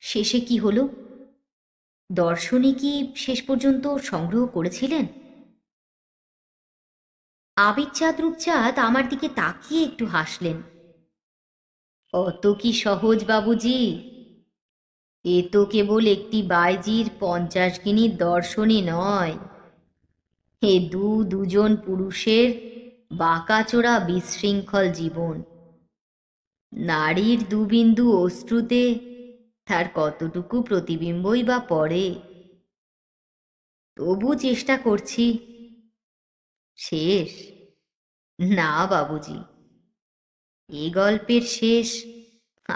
শেষে কি হলো? দর্শনী কি শেষ পর্যন্ত সংগ্রহ করেছিলেন? আবিরচাঁদ রূপচাঁদ আমার দিকে তাকিয়ে একটু হাসলেন। অত কি সহজ বাবুজি? এ তো কেবল একটি বাইজির 50 গিনির দর্শনী নয়, এ দুজন পুরুষের বাঁকাচোরা বিশৃঙ্খল জীবন। নারীর 2 বিন্দু অশ্রুতে তার কতটুকু প্রতিবিম্বই বা পড়ে। তবু চেষ্টা করছি। শেষ? না বাবুজি, এ গল্পের শেষ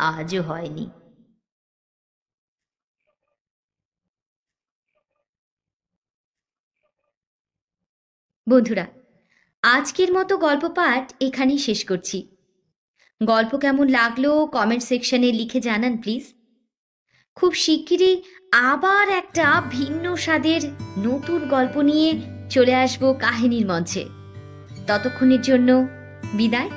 আজও হয়নি। বন্ধুরা, আজকের মতো গল্প পাঠ এখানেই শেষ করছি। গল্প কেমন লাগলো কমেন্ট সেকশনে লিখে জানান প্লিজ। খুব শিগগিরই আবার একটা ভিন্ন স্বাদের নতুন গল্প নিয়ে চলে আসবো কাহিনীর মঞ্চে। ততক্ষণের জন্য বিদায়।